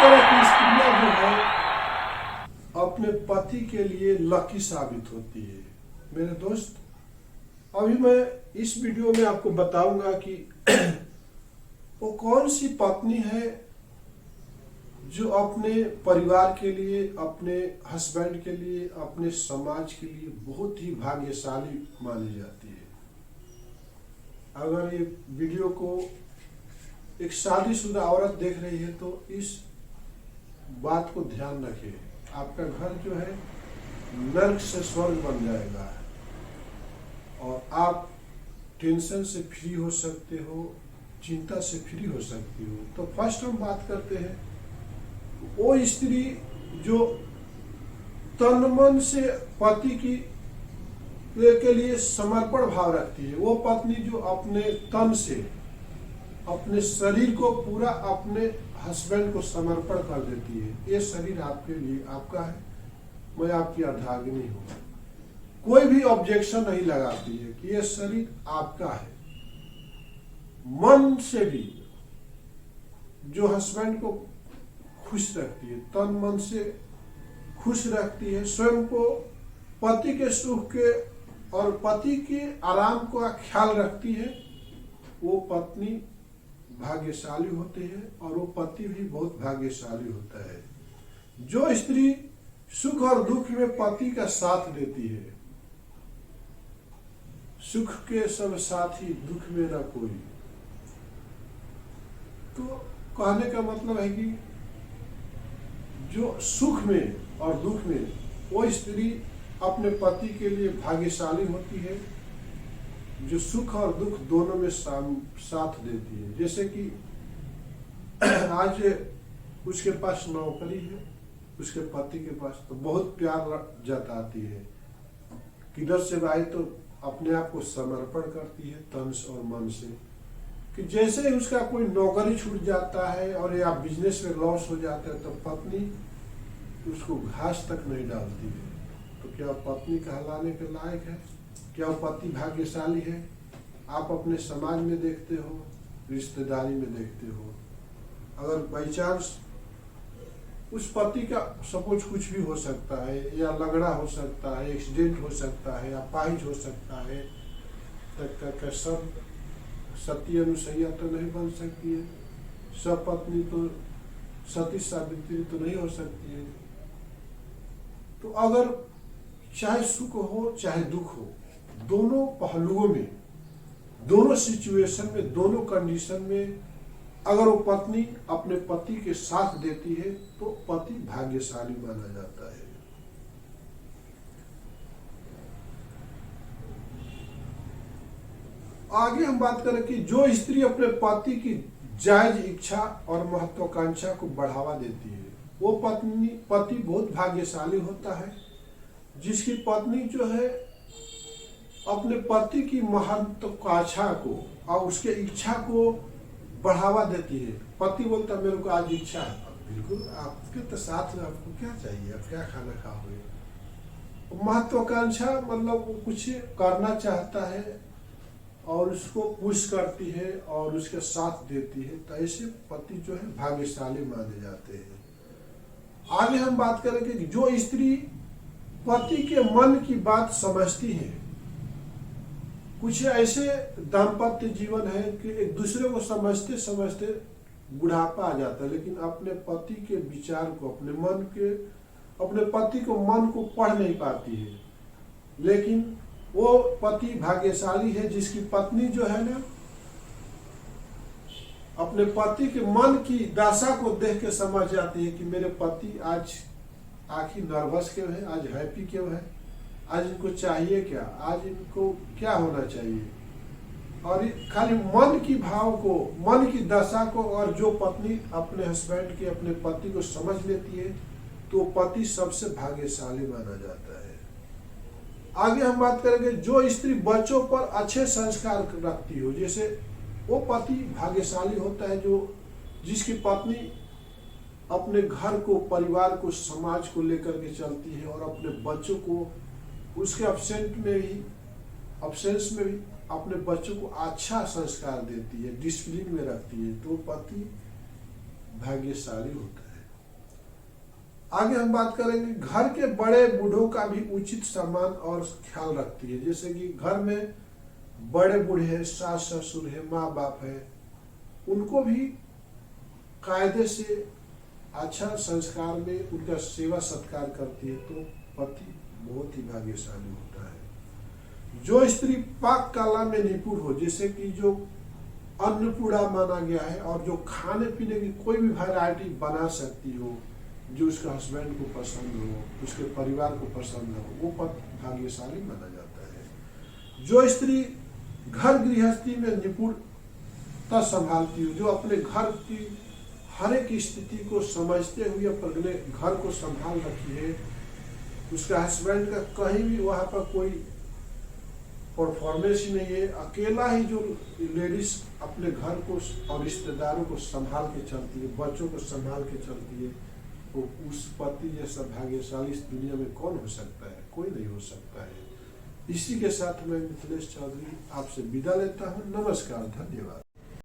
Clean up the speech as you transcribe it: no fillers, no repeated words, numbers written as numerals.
तरह की स्त्रियां जो है अपने पति के लिए लकी साबित होती है। मेरे दोस्त, अभी मैं इस वीडियो में आपको बताऊंगा कि वो कौन सी पत्नी है जो अपने परिवार के लिए, अपने हस्बैंड के लिए, अपने समाज के लिए बहुत ही भाग्यशाली मानी जाती है। अगर ये वीडियो को एक शादीशुदा औरत देख रही है तो इस बात को ध्यान रखें, आपका घर जो है नर्क से स्वर्ग बन जाएगा और आप टेंशन से फ्री हो सकते हो, चिंता से फ्री हो सकती हो। तो फर्स्ट हम बात करते हैं वो स्त्री जो तन मन से पति की के लिए समर्पण भाव रखती है, वो पत्नी जो अपने तन से, अपने शरीर को पूरा अपने हस्बैंड को समर्पण कर देती है। ये शरीर आपके लिए, आपका है, मैं आपकी अर्धांगिनी हूँ। कोई भी ऑब्जेक्शन नहीं लगाती है कि ये शरीर आपका है। मन से भी जो हस्बैंड को खुश रखती है, तन मन से खुश रखती है, स्वयं को पति के सुख के और पति के आराम का ख्याल रखती है, वो पत्नी भाग्यशाली होती है और वो पति भी बहुत भाग्यशाली होता है। जो स्त्री सुख और दुख में पति का साथ देती है, सुख के सब साथी दुख में न कोई, तो कहने का मतलब है कि जो सुख में और दुख में वो स्त्री अपने पति के लिए भाग्यशाली होती है, जो सुख और दुख दोनों में साथ देती है। जैसे कि आज उसके पास नौकरी है, उसके पति के पास, तो बहुत प्यार जताती है, किधर से आए तो अपने आप को समर्पण करती है तन और मन से, कि जैसे ही उसका कोई नौकरी छूट जाता है और या बिजनेस में लॉस हो जाता है तो पत्नी उसको घास तक नहीं डालती है। तो क्या पत्नी कहलाने के लायक है? क्या वो पति भाग्यशाली है? आप अपने समाज में देखते हो, रिश्तेदारी में देखते हो, अगर बाई चांस उस पति का सपोज कुछ भी हो सकता है, या लगड़ा हो सकता है, एक्सीडेंट हो सकता है, अपाहिज हो सकता है, तक सब सती अनुसैया तो नहीं बन सकती है, सब पत्नी तो सती सावित्री तो नहीं हो सकती है। तो अगर चाहे सुख हो चाहे दुख हो, दोनों पहलुओं में, दोनों सिचुएशन में, दोनों कंडीशन में अगर वो पत्नी अपने पति के साथ देती है तो पति भाग्यशाली माना जाता है। आगे हम बात करें कि जो स्त्री अपने पति की जायज इच्छा और महत्वाकांक्षा को बढ़ावा देती है, वो पति बहुत भाग्यशाली होता है, जिसकी पत्नी जो है अपने पति की महत्वाकांक्षा को और उसके इच्छा को बढ़ावा देती है। पति बोलता मेरे को आज इच्छा है, बिल्कुल आपके तो साथ में, आपको क्या चाहिए, आप क्या खाना खाओगे। महत्वाकांक्षा मतलब वो कुछ करना चाहता है और उसको पुश करती है और उसके साथ देती है, तो ऐसे पति जो है भाग्यशाली माने जाते हैं। आगे हम बात करेंगे कि जो स्त्री पति के मन की बात समझती है, कुछ ऐसे दाम्पत्य जीवन है कि एक दूसरे को समझते समझते बुढ़ापा आ जाता है, लेकिन अपने पति के विचार को, अपने पति को मन को पढ़ नहीं पाती है। लेकिन वो पति भाग्यशाली है जिसकी पत्नी जो है ना, अपने पति के मन की दशा को देख के समझ जाती है कि मेरे पति आज आखिर नर्वस क्यों है, आज हैप्पी क्यों है, आज इनको चाहिए क्या, आज इनको क्या होना चाहिए। और खाली मन की भाव को, मन की दशा को, और जो पत्नी अपने हस्बैंड के, अपने पति को समझ लेती है तो पति सबसे भाग्यशाली माना जाता है। आगे हम बात करेंगे जो स्त्री बच्चों पर अच्छे संस्कार रखती हो, जैसे वो पति भाग्यशाली होता है जो जिसकी पत्नी अपने घर को, परिवार को, समाज को लेकर के चलती है और अपने बच्चों को उसके अब्सेंस में भी अपने बच्चों को अच्छा संस्कार देती है, डिसिप्लिन में रखती है, तो पति भाग्यशाली होता है। आगे हम बात करेंगे, घर के बड़े बूढ़ों का भी उचित सम्मान और ख्याल रखती है। जैसे कि घर में बड़े बूढ़े हैं, सास ससुर है, माँ बाप है, उनको भी कायदे से अच्छा संस्कार में उनका सेवा सत्कार करती है, तो पति बहुत ही भाग्यशाली होता है। जो स्त्री पाक कला में निपुण हो, जैसे कि जो अन्नपूर्णा माना गया है और जो खाने पीने की कोई भी वैरायटी बना सकती हो, जो उसके हस्बैंड को पसंद हो, उसके परिवार को पसंद हो, वो पति भाग्यशाली माना जाता है। जो स्त्री घर गृहस्थी में निपुणता संभालती हो, जो अपने घर की हर एक स्थिति को समझते हुए अपने घर को संभाल रखी है, उसका हस्बैंड का कहीं भी वहाँ पर कोई परफॉर्मेंस ही नहीं है, अकेला ही जो लेडीज अपने घर को और रिश्तेदारों को संभाल के चलती है, बच्चों को संभाल के चलती है, तो उस पति जैसा भाग्यशाली इस दुनिया में कौन हो सकता है? कोई नहीं हो सकता है। इसी के साथ मैं मिथिलेश चौधरी आपसे विदा लेता हूँ। नमस्कार, धन्यवाद।